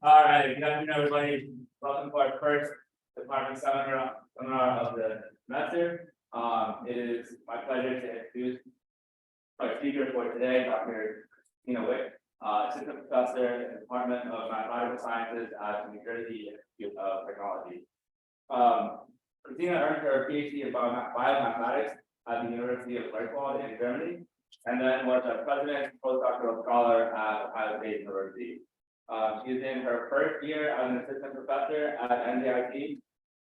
All right, good afternoon, everybody. Welcome to our first department seminar of the semester. It is my pleasure to introduce our speaker for today, Dr. Kristina Wicke, assistant professor in the Department of Biological Sciences at the New Jersey Institute of Technology. Kristina earned her PhD in biomathematics at the University of Februar in Germany, and then was a president and postdoctoral scholar at Ohio State University. She's in her first year as an assistant professor at NJIT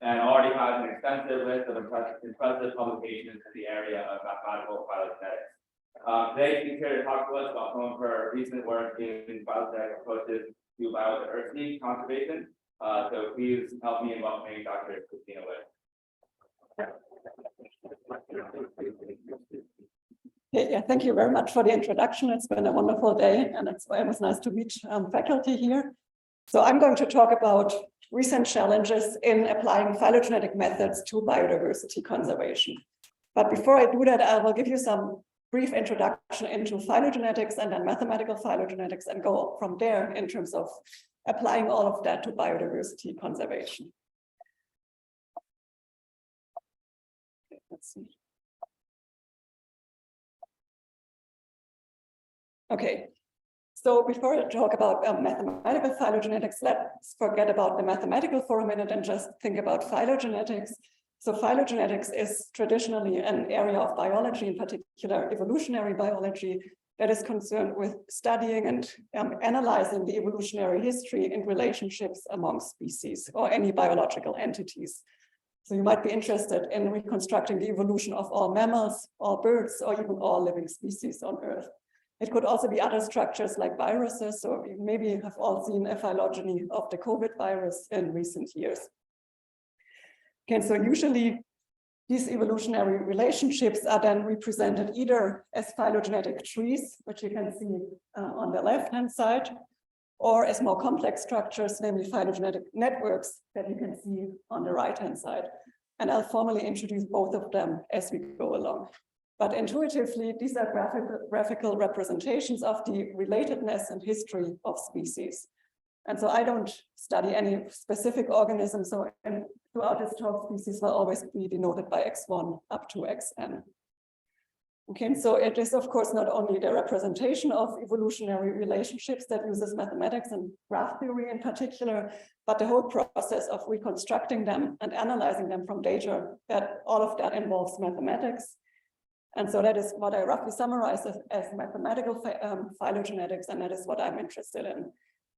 and already has an extensive list of impressive publications in the area of mathematical phylogenetics. Today, she's here to talk to us about some of her recent work in phylogenetic approaches to biodiversity conservation. So please help me in welcoming Dr. Kristina Wicke. Yeah, thank you very much for the introduction. It's been a wonderful day, and it was nice to meet faculty here. So I'm going to talk about recent challenges in applying phylogenetic methods to biodiversity conservation. But before I do that, I will give you some brief introduction into phylogenetics and then mathematical phylogenetics and go from there in terms of applying all of that to biodiversity conservation. Okay, let's see. Okay, so before I talk about mathematical phylogenetics, let's forget about the mathematical for a minute and just think about phylogenetics. So phylogenetics is traditionally an area of biology, in particular evolutionary biology, that is concerned with studying and analyzing the evolutionary history and relationships among species or any biological entities. So you might be interested in reconstructing the evolution of all mammals, all birds, or even all living species on Earth. It could also be other structures like viruses, so you maybe have all seen a phylogeny of the COVID virus in recent years. Okay, so usually these evolutionary relationships are then represented either as phylogenetic trees, which you can see on the left-hand side, or as more complex structures, namely phylogenetic networks that you can see on the right-hand side. And I'll formally introduce both of them as we go along. But intuitively, these are graphical representations of the relatedness and history of species. And so I don't study any specific organism, so throughout this talk, species will always be denoted by X1 up to Xn. Okay, so it is, of course, not only the representation of evolutionary relationships that uses mathematics and graph theory in particular, but the whole process of reconstructing them and analyzing them from data, that all of that involves mathematics. And so that is what I roughly summarize as mathematical phylogenetics, and that is what I'm interested in.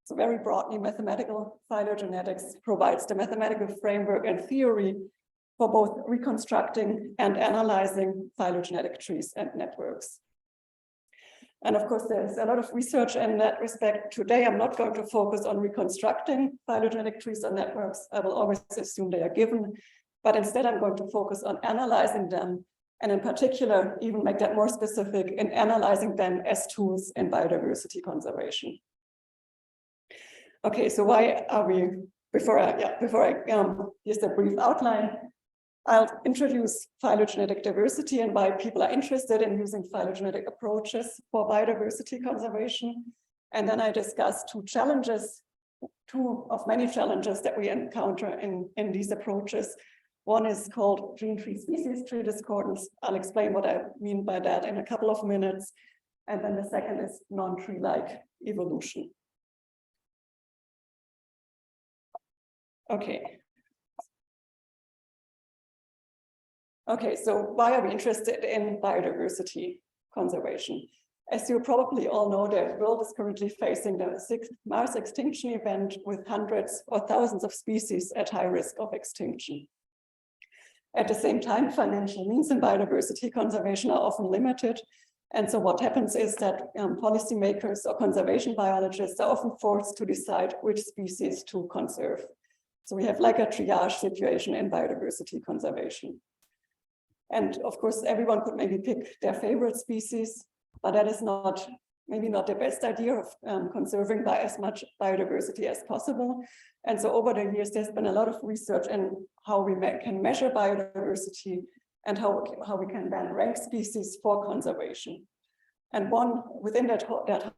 So very broadly, mathematical phylogenetics provides the mathematical framework and theory for both reconstructing and analyzing phylogenetic trees and networks. And of course, there's a lot of research in that respect. Today, I'm not going to focus on reconstructing phylogenetic trees or networks. I will always assume they are given, but instead I'm going to focus on analyzing them, and in particular, even make that more specific in analyzing them as tools in biodiversity conservation. Okay, so why are we, before I use a brief outline, I'll introduce phylogenetic diversity and why people are interested in using phylogenetic approaches for biodiversity conservation. And then I discuss two of many challenges that we encounter in these approaches. One is called gene tree species tree discordance. I'll explain what I mean by that in a couple of minutes. And then the second is non-tree-like evolution. Okay. Okay, so why are we interested in biodiversity conservation? As you probably all know, the world is currently facing the 6th mass extinction event with hundreds or thousands of species at high risk of extinction. At the same time, financial means in biodiversity conservation are often limited. And so what happens is that policymakers or conservation biologists are often forced to decide which species to conserve. So we have like a triage situation in biodiversity conservation. And of course, everyone could maybe pick their favorite species, but that is maybe not the best idea of conserving by as much biodiversity as possible. And so over the years, there's been a lot of research in how we can measure biodiversity and how we can then rank species for conservation. And within that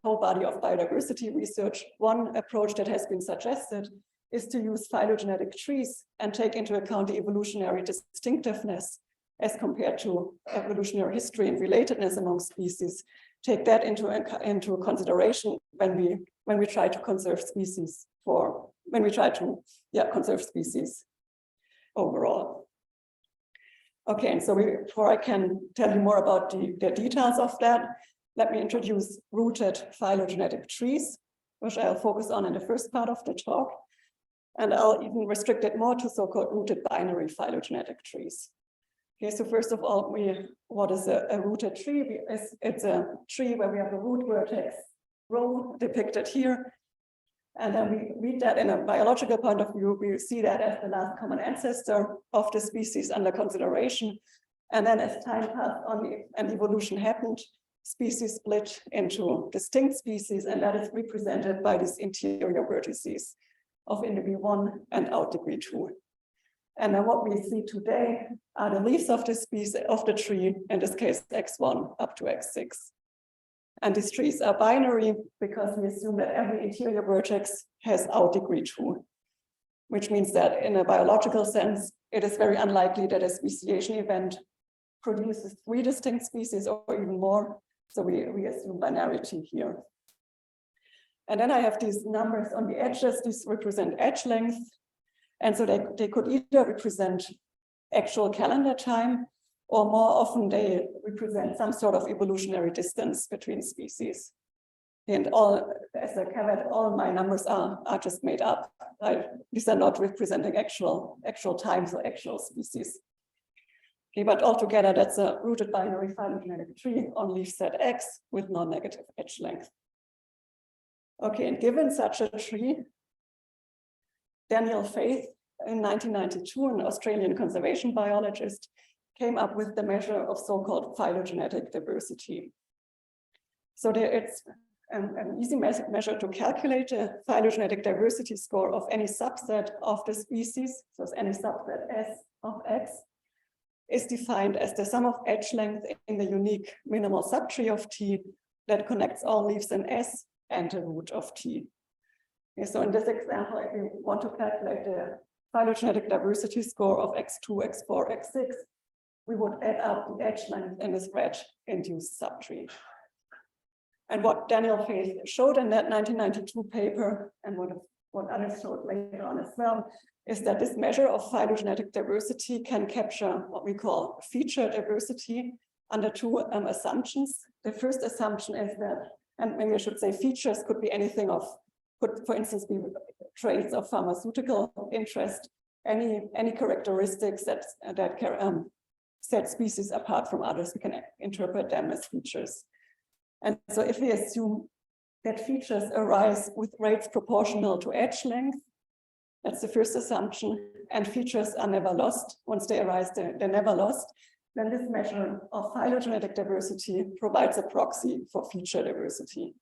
whole body of biodiversity research, one approach that has been suggested is to use phylogenetic trees and take into account the evolutionary distinctiveness as compared to evolutionary history and relatedness among species. Take that into consideration when we try to conserve species conserve species overall. Okay, and so before I can tell you more about the details of that, let me introduce rooted phylogenetic trees, which I'll focus on in the first part of the talk. And I'll even restrict it more to so-called rooted binary phylogenetic trees. Okay, so first of all, what is a rooted tree? It's a tree where we have a root vertex row depicted here. And then we read that in a biological point of view, we see that as the last common ancestor of the species under consideration. And then as time passed on and evolution happened, species split into distinct species, and that is represented by these interior vertices of in degree 1 and out degree 2. And then what we see today are the leaves of the species of the tree, in this case X1 up to X6. And these trees are binary because we assume that every interior vertex has out degree 2, which means that in a biological sense, it is very unlikely that a speciation event produces 3 distinct species or even more. So we assume binarity here. And then I have these numbers on the edges. These represent edge length. And so they could either represent actual calendar time, or more often they represent some sort of evolutionary distance between species. And as a caveat, all my numbers are just made up. These are not representing actual times or actual species. Okay, but altogether, that's a rooted binary phylogenetic tree on leaf set X with non-negative edge length. Okay, and given such a tree, Daniel Faith in 1992, an Australian conservation biologist, came up with the measure of so-called phylogenetic diversity. So it's an easy measure to calculate a phylogenetic diversity score of any subset of the species. So any subset S of X is defined as the sum of edge length in the unique minimal subtree of T that connects all leaves in S and the root of T. Okay, so in this example, if we want to calculate the phylogenetic diversity score of X2, X4, X6, we would add up the edge length in this red induced subtree. And what Daniel Faith showed in that 1992 paper, and what others showed later on as well, is that this measure of phylogenetic diversity can capture what we call feature diversity under 2 assumptions. The first assumption is that, and maybe I should say features could be anything could for instance be traits of pharmaceutical interest, any characteristics that set species apart from others, we can interpret them as features. And so if we assume that features arise with rates proportional to edge length, that's the first assumption, and features are never lost. Once they arise, they're never lost. Then this measure of phylogenetic diversity provides a proxy for feature diversity.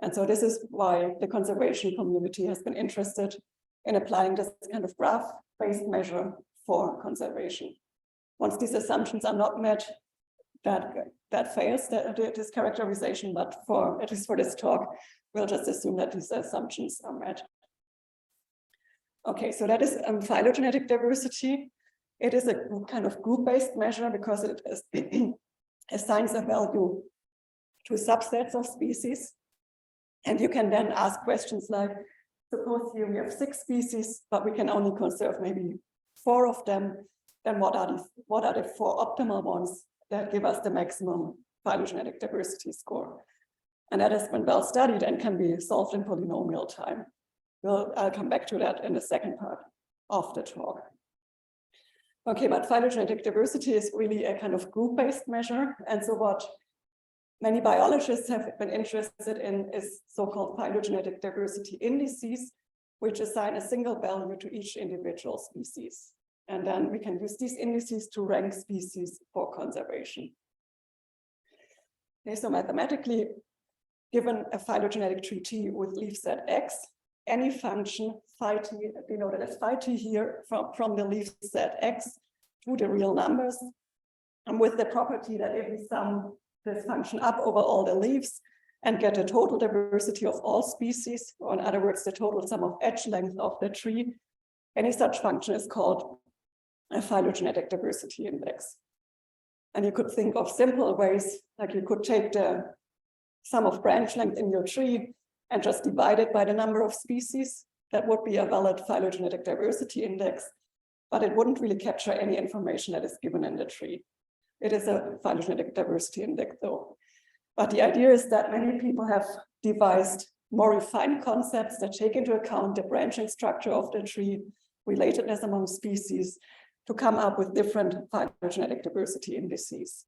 And so this is why the conservation community has been interested in applying this kind of graph-based measure for conservation. Once these assumptions are not met, that fails this characterization, but at least for this talk, we'll just assume that these assumptions are met. Okay, so that is phylogenetic diversity. It is a kind of group-based measure because it assigns a value to subsets of species. And you can then ask questions like, suppose here we have 6 species, but we can only conserve maybe 4 of them. Then what are the 4 optimal ones that give us the maximum phylogenetic diversity score? And that has been well studied and can be solved in polynomial time. I'll come back to that in the second part of the talk. Okay, but phylogenetic diversity is really a kind of group-based measure. And so what many biologists have been interested in is so-called phylogenetic diversity indices, which assign a single value to each individual species. And then we can use these indices to rank species for conservation. Okay, so mathematically, given a phylogenetic tree T with leaf set X, any function phi t, denoted as phi t here, from the leaf set X to the real numbers, and with the property that if we sum this function up over all the leaves and get a total diversity of all species, or in other words, the total sum of edge length of the tree, any such function is called a phylogenetic diversity index. And you could think of simple ways, like you could take the sum of branch length in your tree and just divide it by the number of species. That would be a valid phylogenetic diversity index, but it wouldn't really capture any information that is given in the tree. It is a phylogenetic diversity index though. But the idea is that many people have devised more refined concepts that take into account the branching structure of the tree, relatedness among species, to come up with different phylogenetic diversity indices.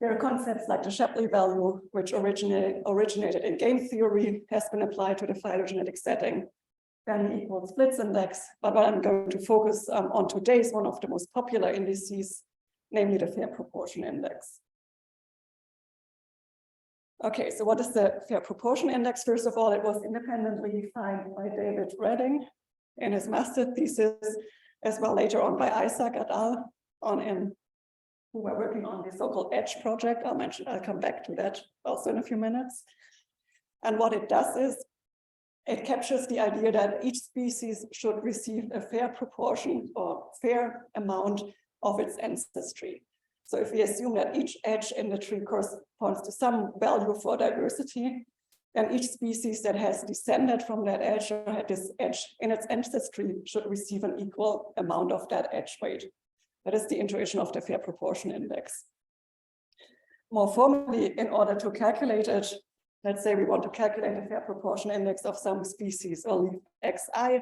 There are concepts like the Shapley value, which originated in game theory, has been applied to the phylogenetic setting, then equals splits index. But what I'm going to focus on today is one of the most popular indices, namely the fair proportion index. Okay, so what is the fair proportion index? First of all, it was independently defined by David Redding in his master thesis, as well later on by Isaac et al. Who were working on the so-called EDGE project. I'll come back to that also in a few minutes. And what it does is, it captures the idea that each species should receive a fair proportion or fair amount of its ancestry. So if we assume that each edge in the tree corresponds to some value for diversity, then each species that has descended from that edge or had this edge in its ancestry should receive an equal amount of that edge weight. That is the intuition of the fair proportion index. More formally, in order to calculate it, let's say we want to calculate the fair proportion index of some species or leaf xi,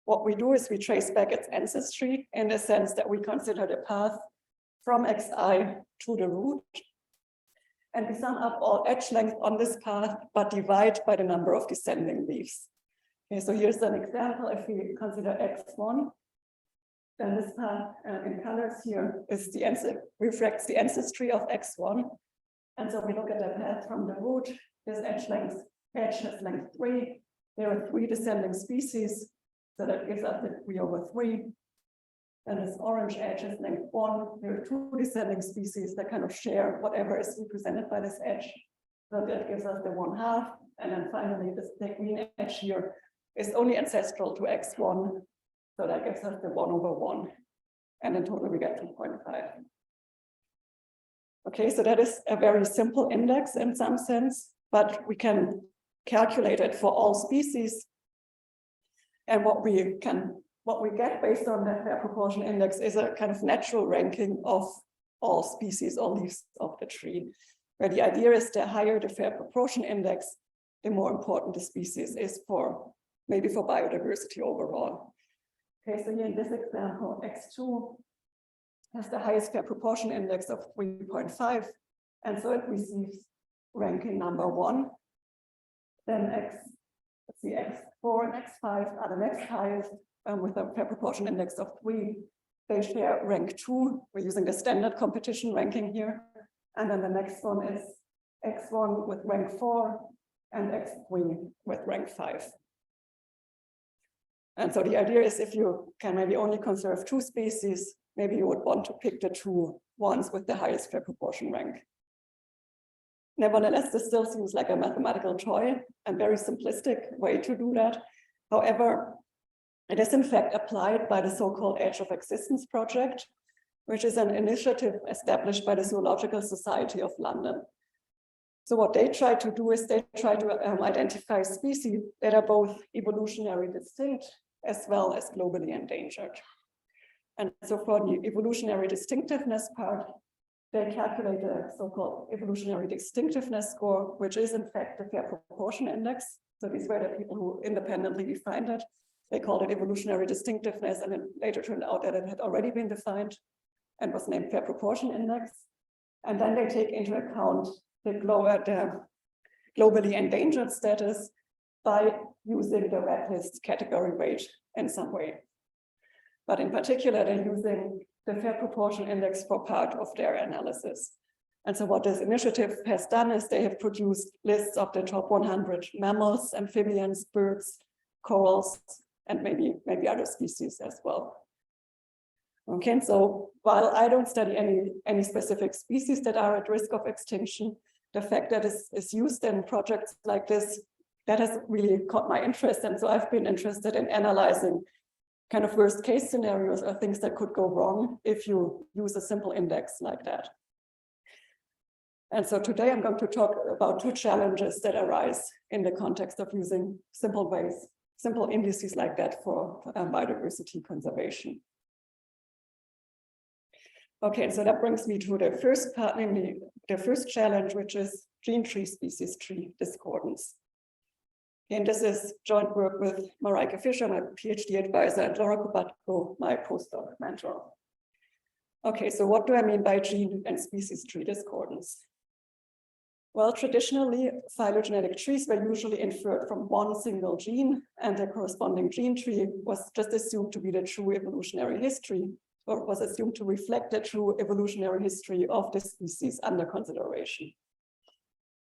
what we do is we trace back its ancestry in the sense that we consider the path from xi to the root. And we sum up all edge length on this path, but divide by the number of descending leaves. Okay, so here's an example. If we consider x1, then this path in colors here is reflects the ancestry of x1. And so we look at the path from the root. This edge has length 3. There are 3 descending species, so that gives us the 3 over 3. And this orange edge is length 1. There are 2 descending species that kind of share whatever is represented by this edge. So that gives us the 1/2. And then finally, this green edge here is only ancestral to x1. So that gives us the 1 over 1. And in total, we get 2.5. Okay, so that is a very simple index in some sense, but we can calculate it for all species. And what we get based on that fair proportion index is a kind of natural ranking of all species or leaves of the tree, where the idea is the higher the fair proportion index, the more important the species is maybe for biodiversity overall. Okay, so here in this example, x2 has the highest fair proportion index of 3.5, and so it receives ranking number 1. Then x4 and x5 are the next highest with a fair proportion index of 3. They share rank 2. We're using the standard competition ranking here. And then the next one is x1 with rank 4 and x3 with rank 5. And so the idea is if you can maybe only conserve 2 species, maybe you would want to pick the 2 ones with the highest fair proportion rank. Nevertheless, this still seems like a mathematical toy and very simplistic way to do that. However, it is in fact applied by the so-called Age of Existence project, which is an initiative established by the Zoological Society of London. So what they try to do is they try to identify species that are both evolutionarily distinct as well as globally endangered. And so for the evolutionary distinctiveness part, they calculate a so-called evolutionary distinctiveness score, which is in fact the fair proportion index. So these were the people who independently defined it. They called it evolutionary distinctiveness, and it later turned out that it had already been defined and was named fair proportion index. And then they take into account the globally endangered status by using the red list category weight in some way. But in particular, they're using the fair proportion index for part of their analysis. And so what this initiative has done is they have produced lists of the top 100 mammals, amphibians, birds, corals, and maybe other species as well. Okay, and so while I don't study any specific species that are at risk of extinction, the fact that is used in projects like this, that has really caught my interest. And so I've been interested in analyzing kind of worst case scenarios or things that could go wrong if you use a simple index like that. And so today I'm going to talk about two challenges that arise in the context of using simple indices like that for biodiversity conservation. Okay, so that brings me to the first part, namely the first challenge, which is gene tree species tree discordance. And this is joint work with Marijke Fischer, my PhD advisor, and Laura Kubatko, my postdoc mentor. Okay, so what do I mean by gene and species tree discordance? Well, traditionally, phylogenetic trees were usually inferred from one single gene, and the corresponding gene tree was just assumed to be the true evolutionary history, or was assumed to reflect the true evolutionary history of the species under consideration.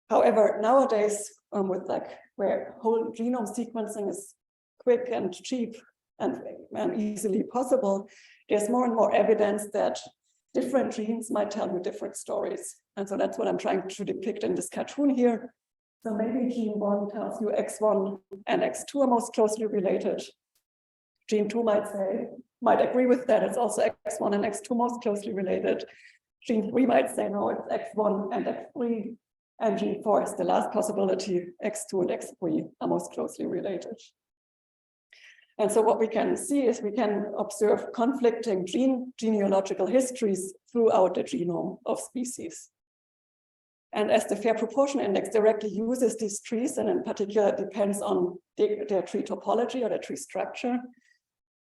However, nowadays, with where whole genome sequencing is quick and cheap and easily possible, there's more and more evidence that different genes might tell you different stories. And so that's what I'm trying to depict in this cartoon here. So maybe gene 1 tells you X1 and X2 are most closely related. Gene 2 might agree with that. It's also X1 and X2 most closely related. Gene 3 might say, no, it's X1 and X3. And gene 4 is the last possibility. X2 and X3 are most closely related. And so what we can see is we can observe conflicting genealogical histories throughout the genome of species. And as the fair proportion index directly uses these trees, and in particular depends on their tree topology or their tree structure,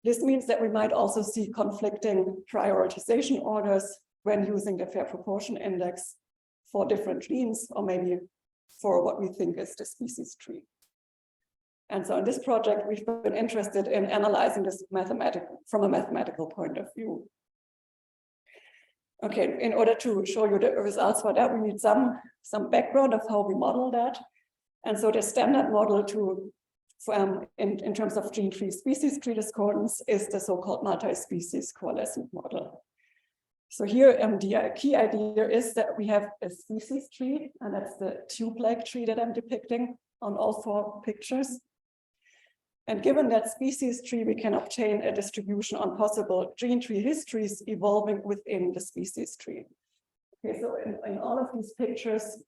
this means that we might also see conflicting prioritization orders when using the fair proportion index for different genes, or maybe for what we think is the species tree. And so in this project, we've been interested in analyzing this from a mathematical point of view. Okay, in order to show you the results for that, we need some background of how we model that. And so the standard model in terms of gene tree species tree discordance is the so-called multi-species coalescent model. So here, the key idea is that we have a species tree, and that's the tube-like tree that I'm depicting on all 4 pictures. And given that species tree, we can obtain a distribution on possible gene tree histories evolving within the species tree. Okay, so in all of these pictures,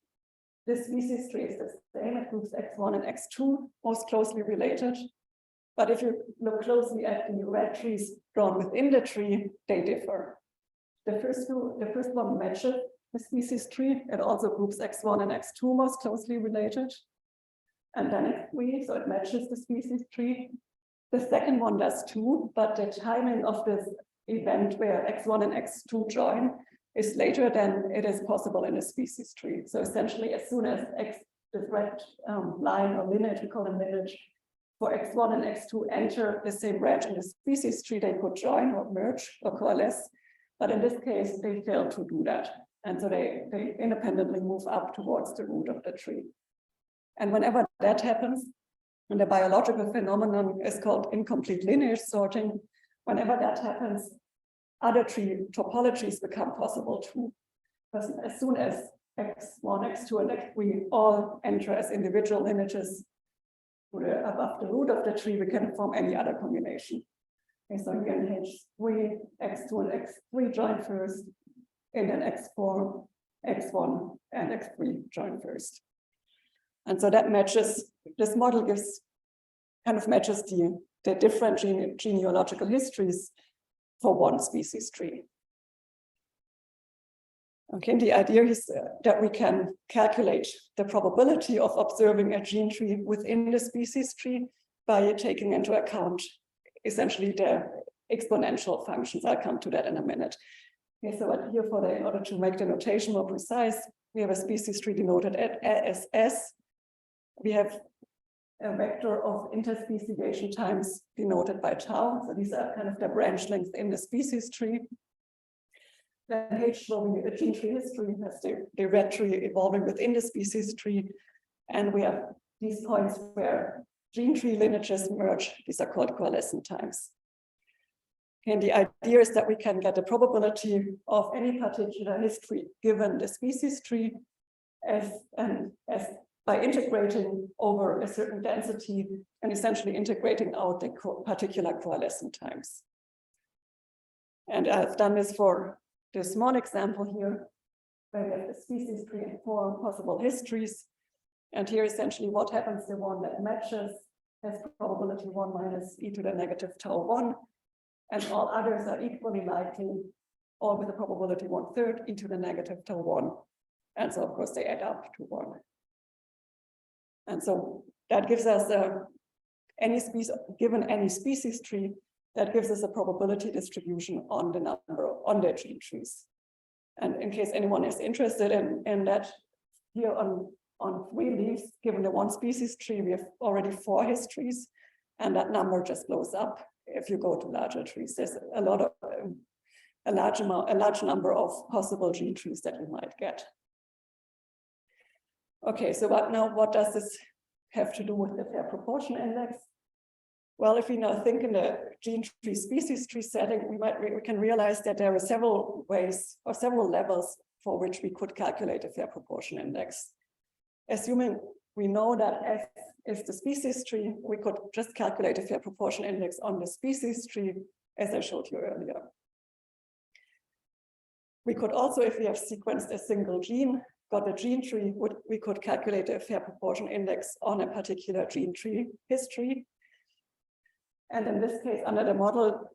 this species tree is the same. It groups X1 and X2 most closely related. But if you look closely at the red trees drawn within the tree, they differ. The first one matches the species tree. It also groups X1 and X2 most closely related. And then X3, so it matches the species tree. The second one does too, but the timing of this event where X1 and X2 join is later than it is possible in a species tree. So essentially, as soon as this red line or lineage, we call them lineage, for X1 and X2 enter the same branch in the species tree, they could join or merge or coalesce. But in this case, they fail to do that. And so they independently move up towards the root of the tree. And whenever that happens, and the biological phenomenon is called incomplete lineage sorting, whenever that happens, other tree topologies become possible too. Because as soon as X1, X2, and X3 all enter as individual lineages above the root of the tree, we can form any other combination. Okay, so again, H3, X2, and X3 join first, and then X4, X1, and X3 join first. And so that matches, this model matches the different genealogical histories for one species tree. Okay, the idea is that we can calculate the probability of observing a gene tree within the species tree by taking into account essentially the exponential functions. I'll come to that in a minute. Okay, so here in order to make the notation more precise, we have a species tree denoted as S. We have a vector of interspeciation times denoted by tau. So these are kind of the branch lengths in the species tree. Then H will be a gene tree history. That's the red tree evolving within the species tree. And we have these points where gene tree lineages merge. These are called coalescent times. And the idea is that we can get the probability of any particular history given the species tree as by integrating over a certain density and essentially integrating out the particular coalescent times. And I've done this for this small example here, where we have the species tree and 4 possible histories. And here essentially what happens, the one that matches has probability 1 minus e to the negative tau 1, and all others are equally likely, all with a probability 1/3 e to the negative tau 1. And so of course they add up to 1. And so that gives us given any species tree, that gives us a probability distribution on the on the gene trees. And in case anyone is interested in that, here on 3 leaves, given the 1 species tree, we have already 4 histories, and that number just blows up if you go to larger trees. There's a large number of possible gene trees that you might get. Okay, so what does this have to do with the fair proportion index? Well, if we now think in the gene tree species tree setting, we can realize that there are several ways or several levels for which we could calculate a fair proportion index. Assuming we know that F is the species tree, we could just calculate a fair proportion index on the species tree, as I showed you earlier. We could also, if we have sequenced a single gene, got a gene tree, we could calculate a fair proportion index on a particular gene tree history. And in this case, under the model,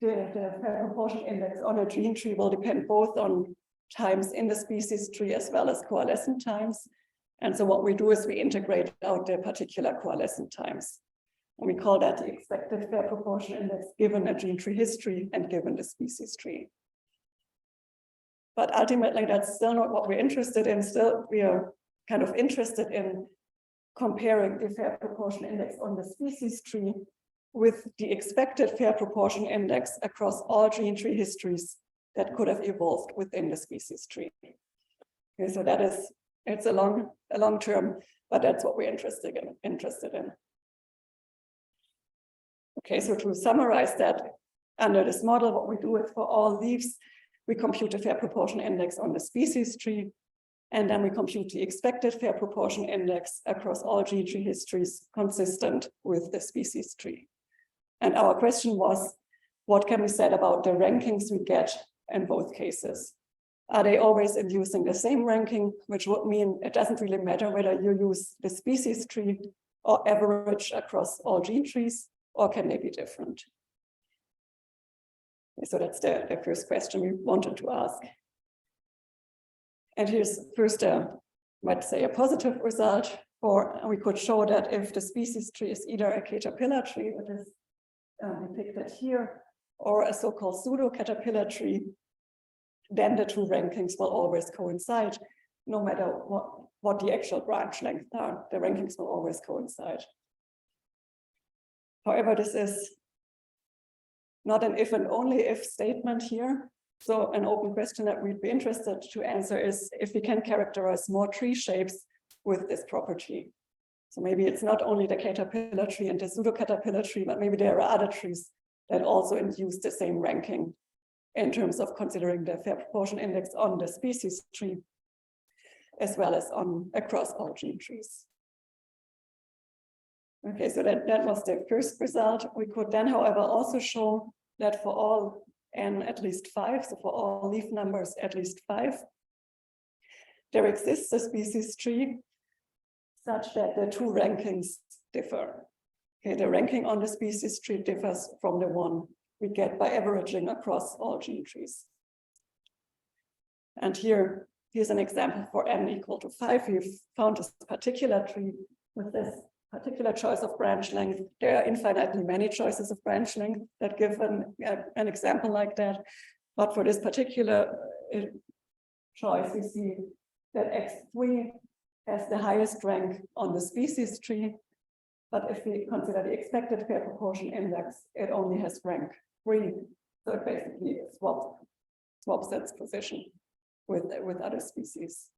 the fair proportion index on a gene tree will depend both on times in the species tree as well as coalescent times. And so what we do is we integrate out the particular coalescent times. And we call that the expected fair proportion index given a gene tree history and given the species tree. But ultimately, that's still not what we're interested in. Still, we are kind of interested in comparing the fair proportion index on the species tree with the expected fair proportion index across all gene tree histories that could have evolved within the species tree. Okay, so it's a long term, but that's what we're interested in. Okay, so to summarize that, under this model, what we do is for all leaves, we compute a fair proportion index on the species tree, and then we compute the expected fair proportion index across all gene tree histories consistent with the species tree. And our question was, what can we say about the rankings we get in both cases? Are they always inducing the same ranking, which would mean it doesn't really matter whether you use the species tree or average across all gene trees, or can they be different? So that's the first question we wanted to ask. And here's first, let's say, a positive result, or we could show that if the species tree is either a caterpillar tree, which is depicted here, or a so-called pseudo-caterpillar tree, then the 2 rankings will always coincide, no matter what the actual branch lengths are. The rankings will always coincide. However, this is not an if and only if statement here. So an open question that we'd be interested to answer is if we can characterize more tree shapes with this property. So maybe it's not only the caterpillar tree and the pseudo-caterpillar tree, but maybe there are other trees that also induce the same ranking in terms of considering the fair proportion index on the species tree, as well as across all gene trees. Okay, so that was the first result. We could then, however, also show that for all n at least 5, so for all leaf numbers at least 5, there exists a species tree such that the 2 rankings differ. Okay, the ranking on the species tree differs from the one we get by averaging across all gene trees. And here's an example for n equal to 5. We've found this particular tree with this particular choice of branch length. There are infinitely many choices of branch length that give an example like that. But for this particular choice, we see that X3 has the highest rank on the species tree. But if we consider the expected fair proportion index, it only has rank 3. So it basically swaps its position with other species.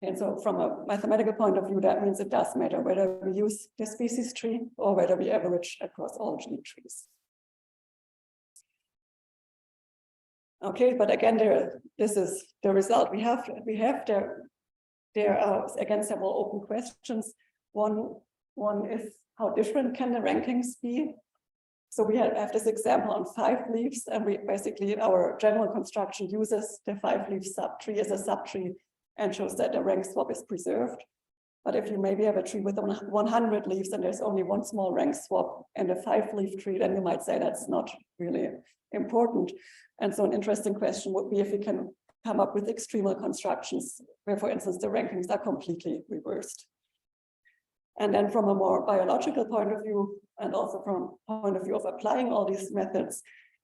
And so from a mathematical point of view, that means it does matter whether we use the species tree or whether we average across all gene trees. Okay, but again, this is the result we have. There are again several open questions. One is how different can the rankings be? So we have this example on 5 leaves, and we basically our general construction uses the 5-leaf subtree as a subtree and shows that the rank swap is preserved. But if you maybe have a tree with 100 leaves and there's only one small rank swap and a 5-leaf tree, then you might say that's not really important. And so an interesting question would be if we can come up with extremal constructions where, for instance, the rankings are completely reversed. And then from a more biological point of view, and also from a point of view of applying all these methods,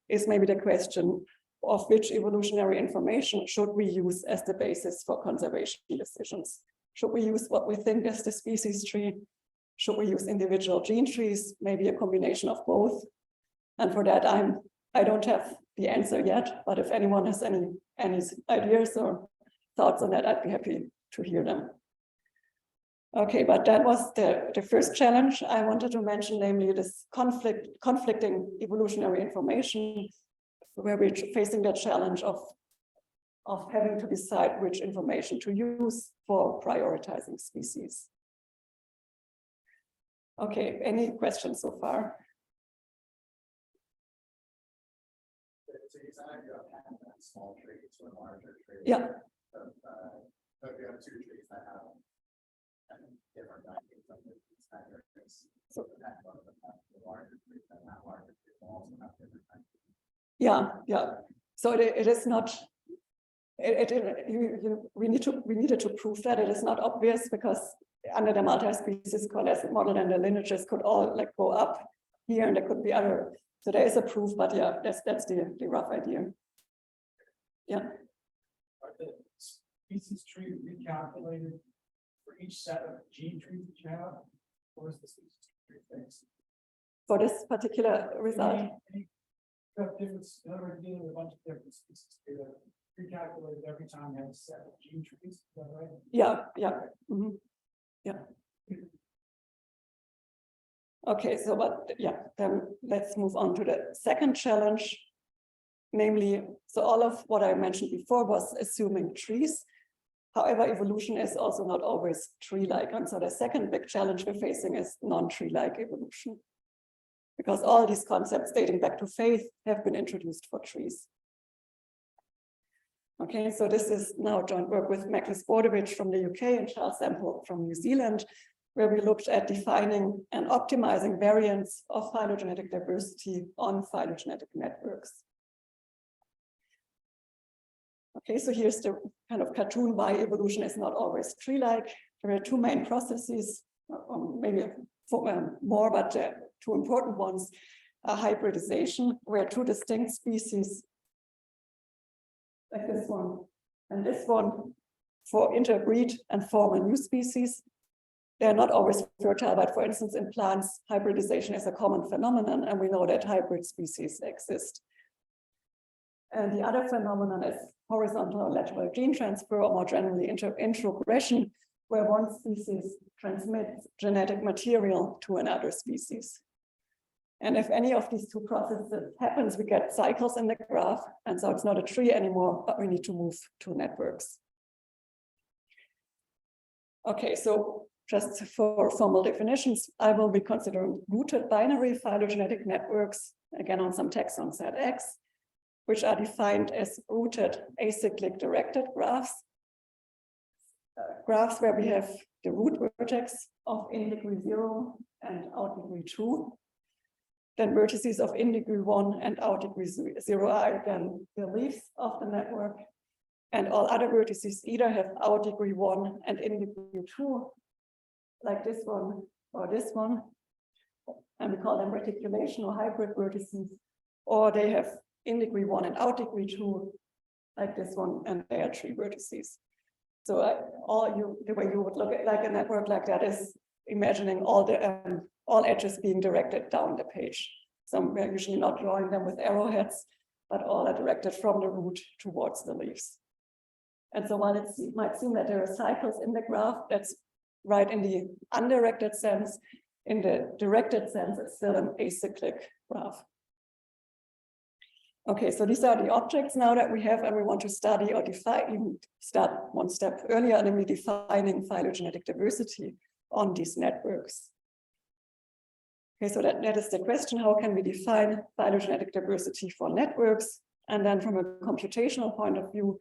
is maybe the question of which evolutionary information should we use as the basis for conservation decisions. Should we use what we think is the species tree? Should we use individual gene trees? Maybe a combination of both. And for that, I don't have the answer yet, but if anyone has any ideas or thoughts on that, I'd be happy to hear them. Okay, but that was the first challenge I wanted to mention, namely this conflicting evolutionary information, where we're facing the challenge of having to decide which information to use for prioritizing species. Okay, any questions so far? So you said you have small trees or larger trees. Yeah. So if you have 2 trees that have different rankings of these metrics, so that one of the larger trees and that larger tree will also have different rankings. Yeah. So it is not. We needed to prove that it is not obvious, because under the multi-species coalescent model, and the lineages could all like go up here, and there could be other. So there is a proof, but yeah, that's the rough idea. Yeah. Are the species tree recalculated for each set of gene trees that you have, or is the species tree fixed? For this particular result. You have different, in other words, dealing with a bunch of different species here that recalculated every time you have a set of gene trees. Is that right? Yeah. Mm-hmm. Yeah. Okay, so then let's move on to the second challenge. Namely, so all of what I mentioned before was assuming trees. However, evolution is also not always tree-like. And so the second big challenge we're facing is non-tree-like evolution, because all these concepts dating back to faith have been introduced for trees. Okay, so this is now joint work with Magnus Bordewich from the UK and Charles Semple from New Zealand, where we looked at defining and optimizing variants of phylogenetic diversity on phylogenetic networks. Okay, so here's the kind of cartoon why evolution is not always tree-like. There are 2 main processes, maybe more, but 2 important ones are hybridization, where 2 distinct species, like this one and this one, interbreed and form a new species. They're not always fertile, but for instance, in plants, hybridization is a common phenomenon, and we know that hybrid species exist. And the other phenomenon is horizontal lateral gene transfer, or more generally introgression, where one species transmits genetic material to another species. And if any of these 2 processes happens, we get cycles in the graph, and so it's not a tree anymore, but we need to move to networks. Okay, so just for formal definitions, I will be considering rooted binary phylogenetic networks, again on some taxon set X, which are defined as rooted acyclic directed graphs. Graphs where we have the root vertex of in degree 0 and out degree 2. Then vertices of in degree 1 and out degree 0 are again the leaves of the network. And all other vertices either have out degree 1 and in degree 2, like this one or this one. And we call them reticulation or hybrid vertices, or they have in degree 1 and out degree 2, like this one, and they are tree vertices. So the way you would look at like a network like that is imagining all edges being directed down the page. So we're usually not drawing them with arrowheads, but all are directed from the root towards the leaves. And so while it might seem that there are cycles in the graph, that's right in the undirected sense. In the directed sense, it's still an acyclic graph. Okay, so these are the objects now that we have, and we want to study or define, even start one step earlier, namely defining phylogenetic diversity on these networks. Okay, so that is the question, how can we define phylogenetic diversity for networks? And then from a computational point of view,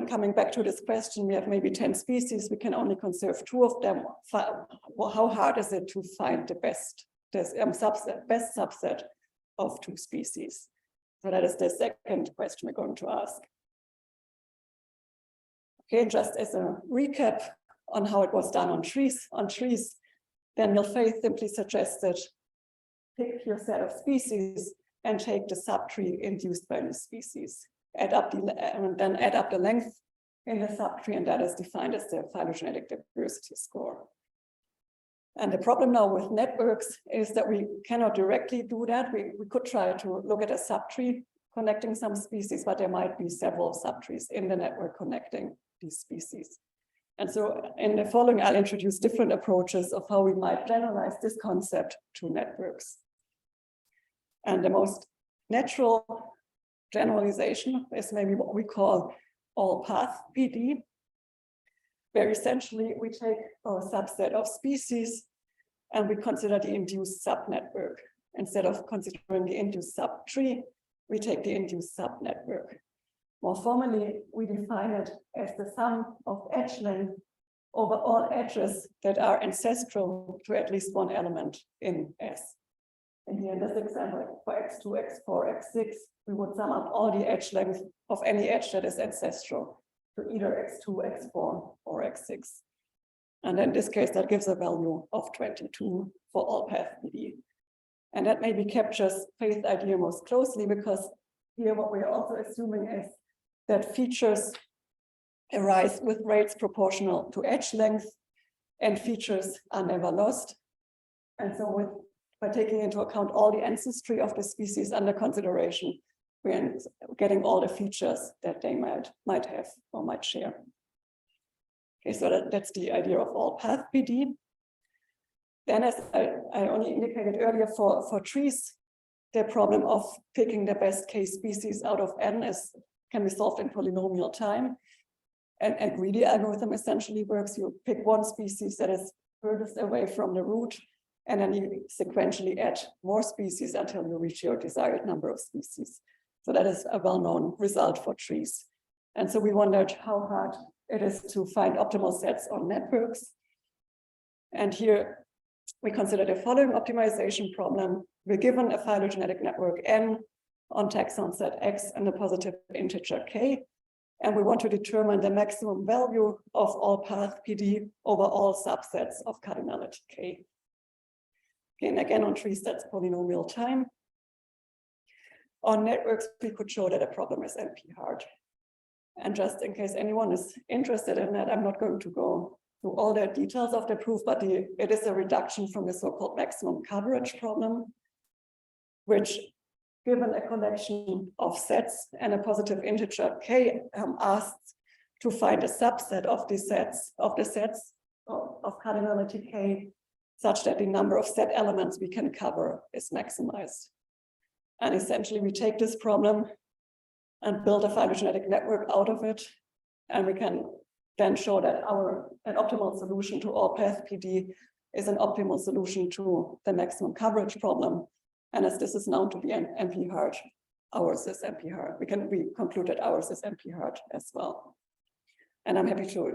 coming back to this question, we have maybe 10 species, we can only conserve 2 of them. How hard is it to find the best subset of 2 species? So that is the second question we're going to ask. Okay, just as a recap on how it was done on trees, Daniel Faith simply suggested pick your set of species and take the subtree induced by the species. Add up the length in the subtree, and that is defined as the phylogenetic diversity score. And the problem now with networks is that we cannot directly do that. We could try to look at a subtree connecting some species, but there might be several subtrees in the network connecting these species. And so in the following, I'll introduce different approaches of how we might generalize this concept to networks. And the most natural generalization is maybe what we call all-path PD, where essentially we take our subset of species and we consider the induced subnetwork. Instead of considering the induced subtree, we take the induced subnetwork. More formally, we define it as the sum of edge length over all edges that are ancestral to at least one element in S. And here in this example, for x2, x4, x6, we would sum up all the edge length of any edge that is ancestral to either x2, x4, or x6. And in this case, that gives a value of 22 for all path PD. And that maybe captures Faith's idea most closely, because here what we're also assuming is that features arise with rates proportional to edge length, and features are never lost. And so by taking into account all the ancestry of the species under consideration, we're getting all the features that they might have or might share. Okay, so that's the idea of all path PD. Then, as I only indicated earlier, for trees, the problem of picking the best case species out of n can be solved in polynomial time. And a greedy algorithm essentially works. You pick one species that is furthest away from the root, and then you sequentially add more species until you reach your desired number of species. So that is a well-known result for trees. And so we wondered how hard it is to find optimal sets on networks. And here we consider the following optimization problem. We're given a phylogenetic network N on taxon set X and a positive integer K. And we want to determine the maximum value of all path PD over all subsets of cardinality K. And again, on trees, that's polynomial time. On networks, we could show that a problem is NP hard. And just in case anyone is interested in that, I'm not going to go through all the details of the proof, but it is a reduction from the so-called maximum coverage problem, which, given a collection of sets and a positive integer K, asks to find a subset of the sets of cardinality K, such that the number of set elements we can cover is maximized. And essentially, we take this problem and build a phylogenetic network out of it, and we can then show that an optimal solution to all path PD is an optimal solution to the maximum coverage problem. And as this is known to be an NP hard, ours is NP hard. We conclude that ours is NP hard as well. And I'm happy to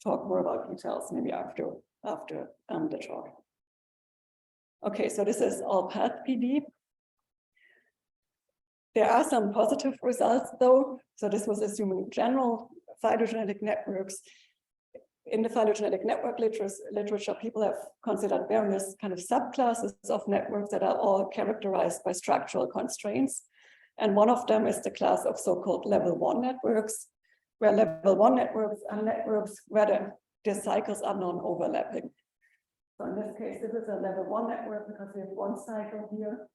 talk more about details maybe after the talk. Okay, so this is all path PD. There are some positive results though. So this was assuming general phylogenetic networks. In the phylogenetic network literature, people have considered various kind of subclasses of networks that are all characterized by structural constraints. And one of them is the class of so-called level 1 networks, where level 1 networks are networks where the cycles are non-overlapping. So in this case, this is a level 1 network because we have one cycle here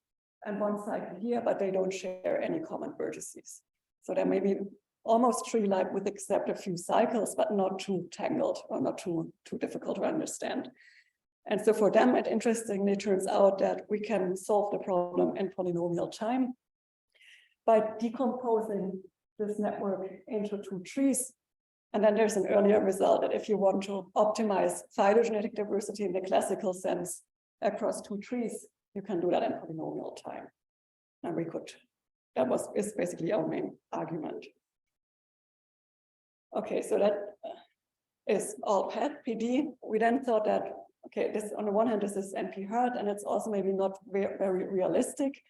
and one cycle here, but they don't share any common vertices. So they may be almost tree-like with except a few cycles, but not too tangled or not too difficult to understand. And so for them, it interestingly turns out that we can solve the problem in polynomial time. by decomposing this network into two trees. And then there's an earlier result that if you want to optimize phylogenetic diversity in the classical sense across two trees, you can do that in polynomial time. And we could, is basically our main argument. Okay, so that is all path PD. We then thought that, okay, this on the one hand, this is NP hard, and it's also maybe not very realistic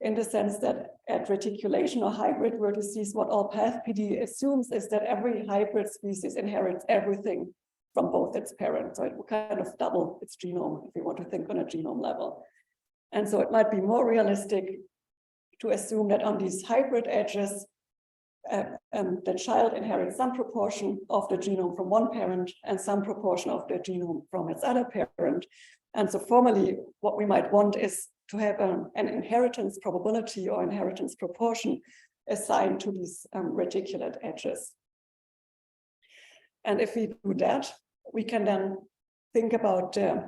in the sense that at reticulation or hybrid vertices, what all path PD assumes is that every hybrid species inherits everything from both its parents. So it will kind of double its genome if we want to think on a genome level. And so it might be more realistic to assume that on these hybrid edges, the child inherits some proportion of the genome from one parent and some proportion of the genome from its other parent. And so formally, what we might want is to have an inheritance probability or inheritance proportion assigned to these reticulate edges. And if we do that, we can then think about, take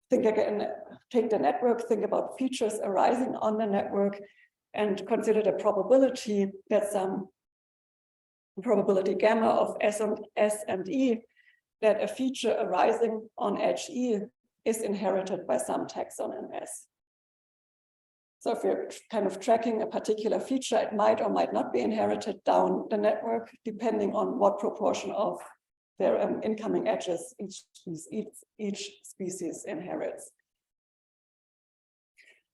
the network, think about features arising on the network, and consider the probability that some probability gamma of S and E, that a feature arising on edge E is inherited by some taxon in S. So if you're kind of tracking a particular feature, it might or might not be inherited down the network, depending on what proportion of their incoming edges each species inherits.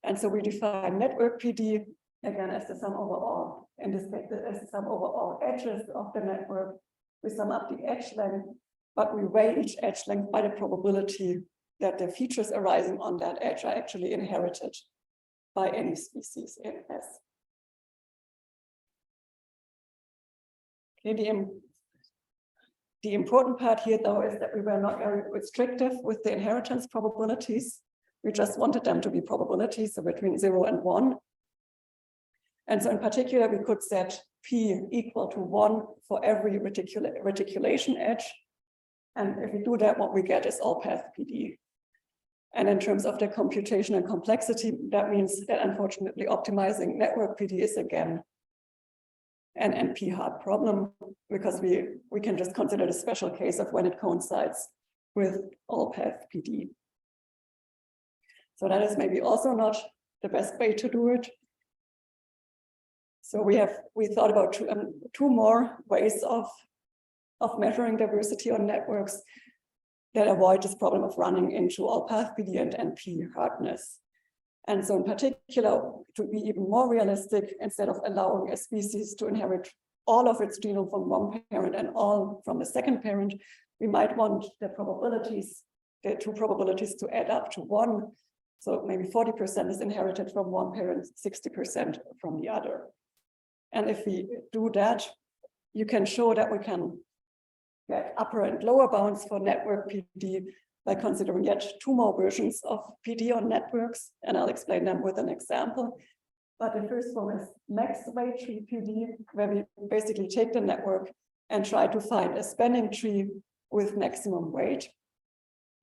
And so we define network PD again as the sum over all, in this case, as the sum over all edges of the network. We sum up the edge length, but we weigh each edge length by the probability that the features arising on that edge are actually inherited by any species in S. Okay, the important part here, though, is that we were not very restrictive with the inheritance probabilities. We just wanted them to be probabilities, so between 0 and 1. And so in particular, we could set P equal to 1 for every reticulation edge. And if we do that, what we get is all path PD. And in terms of the computational complexity, that means that unfortunately optimizing network PD is again an NP hard problem, because we can just consider the special case of when it coincides with all path PD. So that is maybe also not the best way to do it. So we thought about two more ways of measuring diversity on networks that avoid this problem of running into all path PD and NP hardness. And so in particular, to be even more realistic, instead of allowing a species to inherit all of its genome from one parent and all from the second parent, we might want the probabilities, the two probabilities to add up to 1. So maybe 40% is inherited from one parent, 60% from the other. And if we do that, you can show that we can get upper and lower bounds for network PD by considering yet two more versions of PD on networks, and I'll explain them with an example. But the first one is max weight tree PD, where we basically take the network and try to find a spanning tree with maximum weight.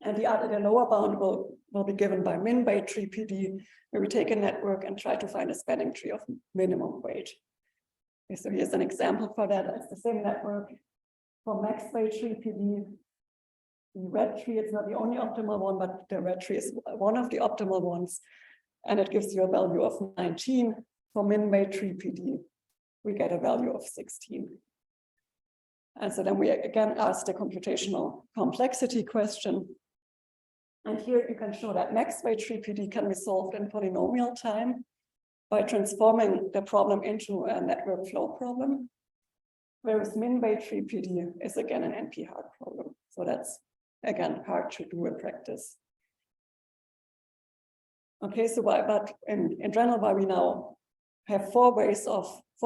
And the lower bound will be given by min weight tree PD, where we take a network and try to find a spanning tree of minimum weight. Okay, so here's an example for that. It's the same network. For max weight tree PD, the red tree, it's not the only optimal one, but the red tree is one of the optimal ones. And it gives you a value of 19. For min weight tree PD, we get a value of 16. And so then we again ask the computational complexity question. And here you can show that max weight tree PD can be solved in polynomial time by transforming the problem into a network flow problem, whereas min weight tree PD is again an NP hard problem. So that's again hard to do in practice. Okay, so but in general, why we now have four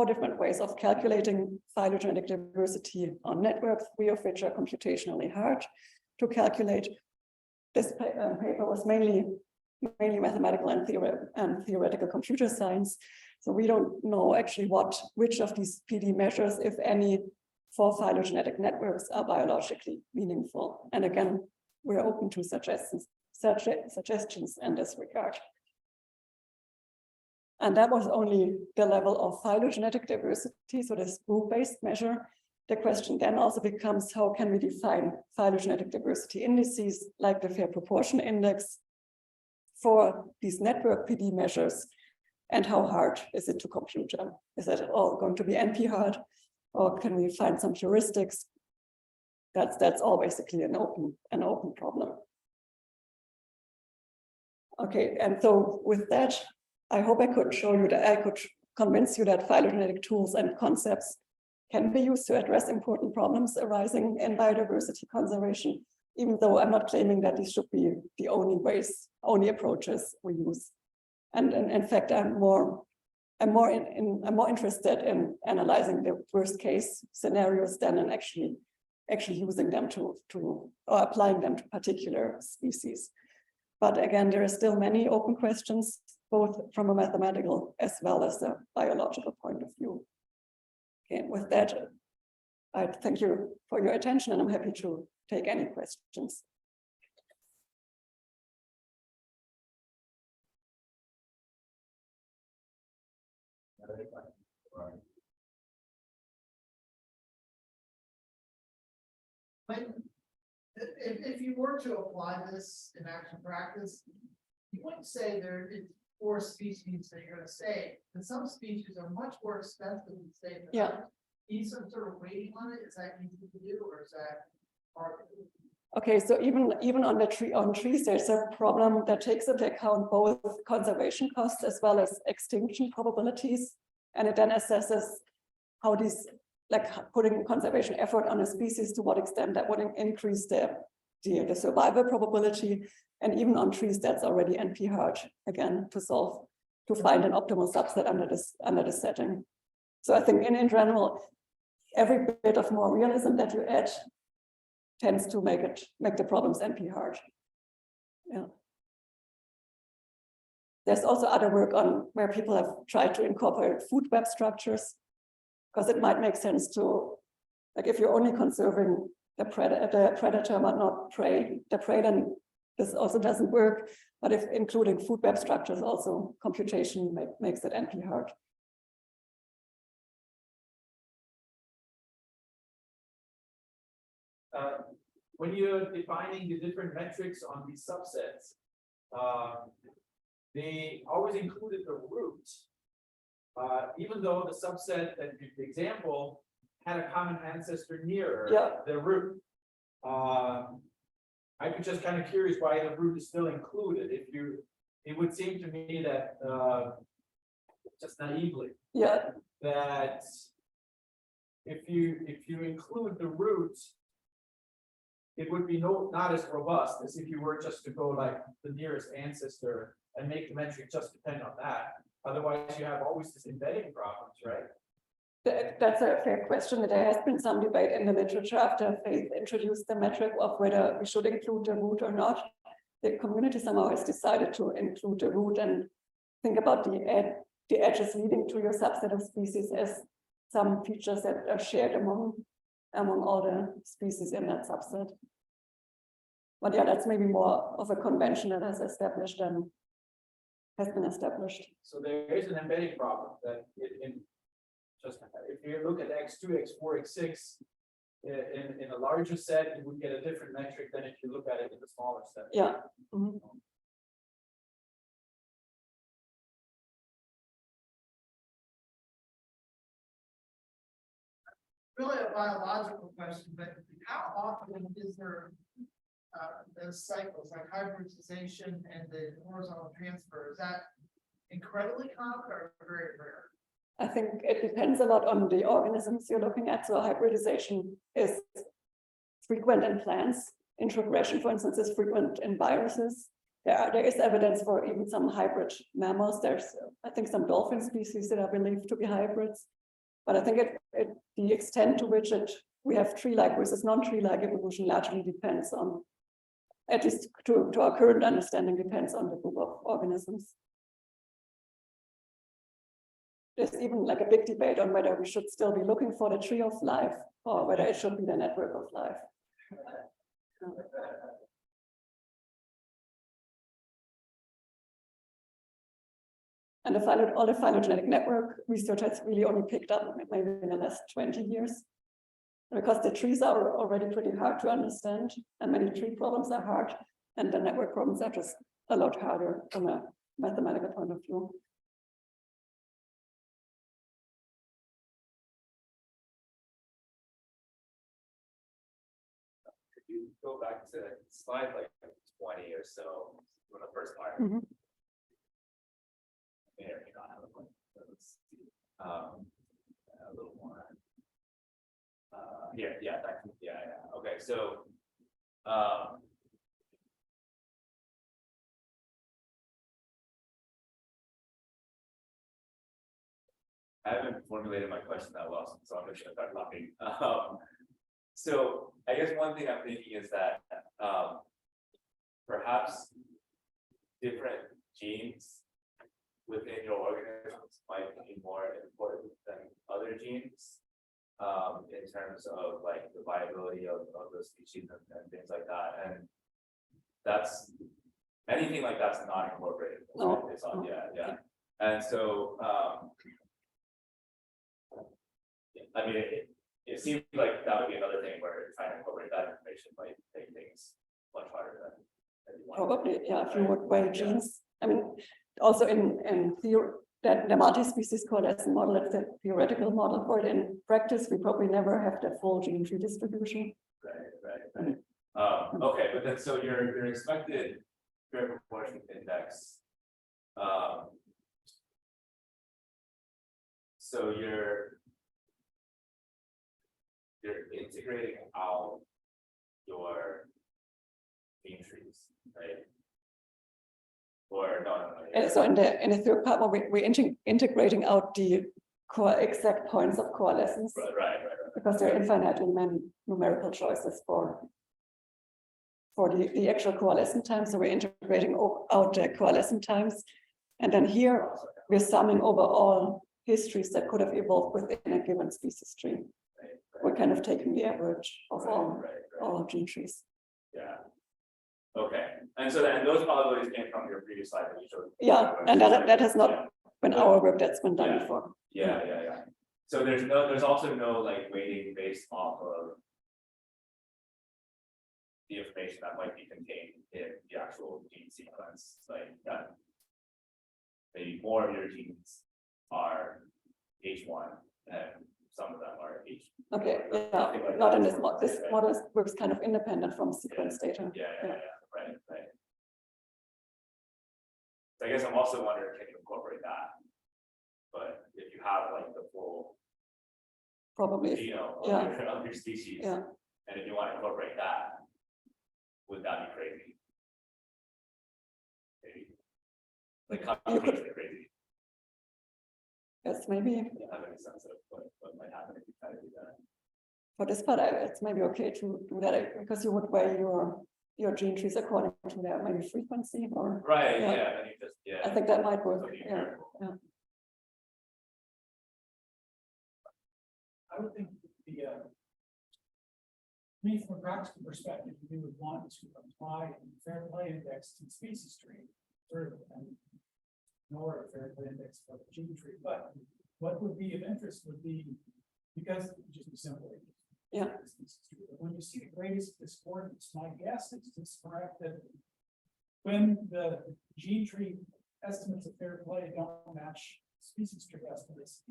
different ways of calculating phylogenetic diversity on networks, 3 of which are computationally hard to calculate. This paper was mainly mathematical and theoretical computer science. So we don't know actually which of these PD measures, if any, for phylogenetic networks are biologically meaningful. And again, we're open to suggestions in this regard. And that was only the level of phylogenetic diversity, so this group-based measure. The question then also becomes, how can we define phylogenetic diversity indices like the fair proportion index for these network PD measures, and how hard is it to compute them? Is that all going to be NP hard, or can we find some heuristics? That's all basically an open problem. Okay, and so with that, I hope I could show you that I could convince you that phylogenetic tools and concepts can be used to address important problems arising in biodiversity conservation, even though I'm not claiming that these should be the only approaches we use. And in fact, I'm more interested in analyzing the worst case scenarios than in actually using them or applying them to particular species. But again, there are still many open questions, both from a mathematical as well as a biological point of view. Okay, with that, I thank you for your attention, and I'm happy to take any questions. If you were to apply this in actual practice, you wouldn't say there is 4 species that you're going to save, and some species are much more expensive to save. Yeah. Need some sort of weighting on it? Is that easy to do, or is that hard? Okay, so even on trees, there's a problem that takes into account both conservation costs as well as extinction probabilities, and it then assesses how these, like putting conservation effort on a species, to what extent that would increase the survival probability. And even on trees, that's already NP hard again to solve, to find an optimal subset under this setting. So I think in general, every bit of more realism that you add tends to make the problems NP hard. Yeah. There's also other work on where people have tried to incorporate food web structures, because it might make sense to, like, if you're only conserving the predator but not prey, then this also doesn't work. But if including food web structures also, computation makes it NP hard. When you're defining the different metrics on these subsets, they always included the root, even though the subset that the example had a common ancestor near the root. I'm just kind of curious why the root is still included. It would seem to me that just naively, that if you include the root, it would be not as robust as if you were just to go like the nearest ancestor and make the metric just depend on that. Otherwise, you have always this embedding problems, right? That's a fair question. There has been some debate in the literature after Faith introduced the metric of whether we should include the root or not. The community somehow has decided to include the root and think about the edges leading to your subset of species as some features that are shared among all the species in that subset. But yeah, that's maybe more of a convention that has been established. So there is an embedding problem that if you look at X2, X4, X6 in a larger set, you would get a different metric than if you look at it in the smaller set. Yeah. Mm-hmm. Really a biological question, but how often is there those cycles like hybridization and the horizontal transfer? Is that incredibly common or very rare? I think it depends a lot on the organisms you're looking at. So hybridization is frequent in plants. Introgression, for instance, is frequent in viruses. There is evidence for even some hybrid mammals. There's, I think, some dolphin species that are believed to be hybrids. But I think the extent to which we have tree-like versus non-tree-like evolution largely depends on, at least to our current understanding, depends on the group of organisms. There's even like a big debate on whether we should still be looking for the tree of life or whether it should be the network of life. And all the phylogenetic network research has really only picked up maybe in the last 20 years. Because the trees are already pretty hard to understand, and many tree problems are hard, and the network problems are just a lot harder from a mathematical point of view. Could you go back to slide like 20 or so from the first part? Mhm. There, you don't have a point. Let's see. A little more. Here, yeah, yeah. Okay, so, I haven't formulated my question that well, so I'm just gonna start talking. So I guess one thing I'm thinking is that, perhaps different genes within your organisms might be more important than other genes. In terms of like the viability of the species and things like that, and that's anything like that's not incorporated. No. It's on, yeah. And so, I mean, it seems like that would be another thing where trying to incorporate that information might make things much harder than you want. Probably, yeah, if you would weigh genes. I mean, also in theory, that the multi-species coalescence model, it's a theoretical model for it. In practice, we probably never have the full gene tree distribution. Right. Okay, but then so your expected fair proportion index. So you're integrating out your gene trees, right? Or no. And so in the third part, we're integrating out the core exact points of coalescence. Right. Because there are infinitely many numerical choices for the actual coalescent times. So we're integrating out the coalescent times. And then here we're summing over all histories that could have evolved within a given species tree. We're kind of taking the average of all gene trees. Yeah. Okay. And so then those probabilities came from your previous slide that you showed. Yeah, and that has not been our work, that's been done before. Yeah. So there's also no like weighting based off of the information that might be contained in the actual gene sequence, like that. Maybe more of your genes are H1 and some of them are H. Okay, yeah, not in this model. This model works kind of independent from sequence data. Yeah. Right. So I guess I'm also wondering, can you incorporate that? But if you have like the full Probably, genome of your species, yeah. And if you want to incorporate that, would that be crazy? Maybe. Like computationally crazy. Yes, maybe. Have any sense of what might happen if you try to do that? For this part, it's maybe okay to do that because you would weigh your gene trees according to their maybe frequency or. Right. Yeah. Yeah. And you just, I think that might work. So Yeah. I would think me from a practical perspective, we would want to apply a fair play index to the species tree, nor a fair play index for the gene tree. But what would be of interest would be, because just be simple. Yeah. When you see the greatest discordance, my guess is it's correct that when the gene tree estimates of fair play don't match species tree estimates,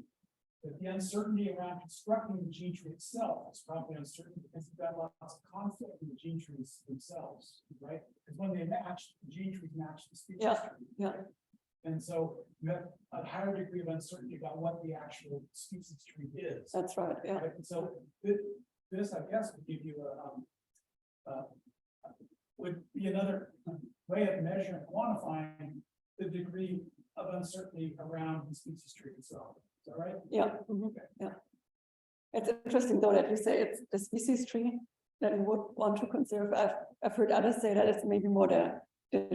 that the uncertainty around constructing the gene tree itself is probably uncertain because you've got lots of conflict in the gene trees themselves, right? Because when they match, the gene trees match the species tree. Yeah. And so you have a higher degree of uncertainty about what the actual species tree is. That's right. Yeah. Right? And so this, I guess, would give you would be another way of measuring, quantifying the degree of uncertainty around the species tree itself. Is that right? Yeah. Yeah. It's interesting though that you say it's the species tree that you would want to conserve. I've heard others say that it's maybe more the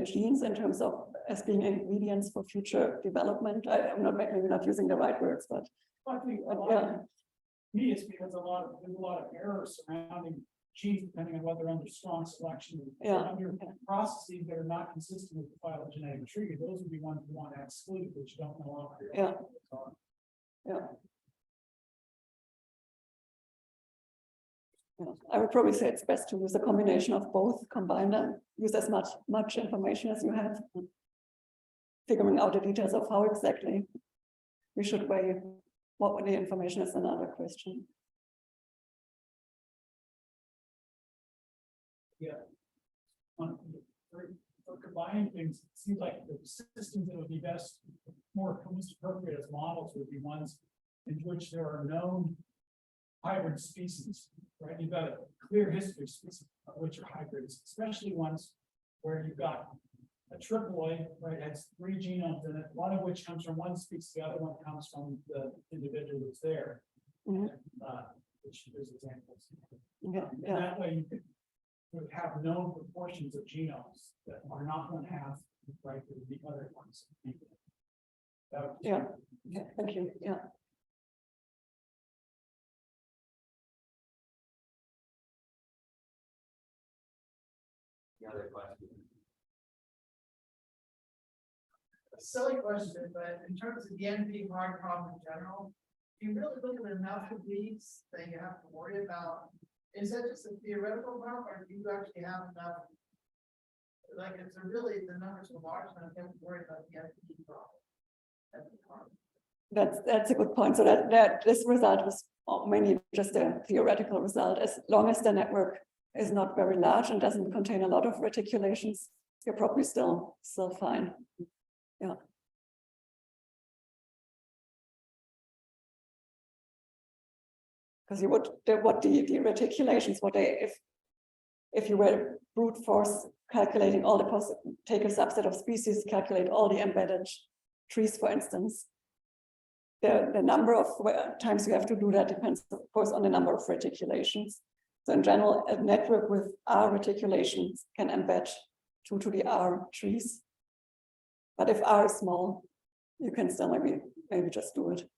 genes in terms of as being ingredients for future development. I'm not maybe not using the right words, but I think me, it's because there's a lot of error surrounding genes depending on whether under strong selection. Yeah. Under processes that are not consistent with the phylogenetic tree, those would be ones we want to exclude, which you don't know. Yeah. Yeah. Yeah. I would probably say it's best to use a combination of both, combine them, use as much information as you have. Figuring out the details of how exactly we should weigh what the information is another question. Yeah. For combining things, it seems like the systems that would be best, more most appropriate as models would be ones in which there are known hybrid species, right? You've got a clear history of species of which are hybrids, especially ones where you've got a triploid, right? It has 3 genomes in it, one of which comes from one species, the other one comes from the individual that's there. Mhm. Which there's examples. Yeah, And yeah, that way you would have known proportions of genomes that are not 1/2, right, with the other ones. That would- yeah, yeah, thank you, yeah. The other question. A silly question, but in terms of the NP hard problem in general, do you really look at enough of these that you have to worry about? Is that just a theoretical problem, or do you actually have enough? Like, it's really, the numbers are large enough, you have to worry about the NP problem. That's the problem. That's a good point. So that this result was mainly just a theoretical result. As long as the network is not very large and doesn't contain a lot of reticulations, you're probably still fine. Yeah. Because you would the reticulations, what they if you were brute force calculating all the possible, take a subset of species, calculate all the embedded trees, for instance. The number of times you have to do that depends, of course, on the number of reticulations. So in general, a network with R reticulations can embed 2 to the R trees. But if R is small, you can still maybe just do it.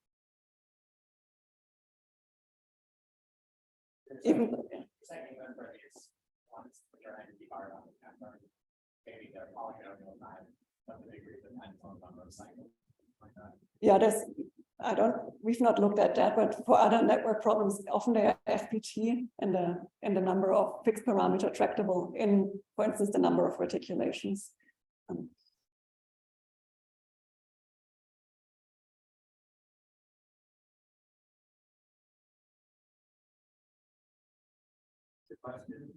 Even Second member is ones which are NP-hard on the network. Maybe they're polynomial time, but the degree depends on the number of cycles. Like that. yeah, we've not looked at that, but for other network problems, often they are FPT and the number of fixed parameter tractable in, for instance, the number of reticulations. Question.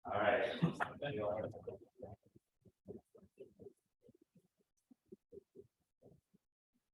All right.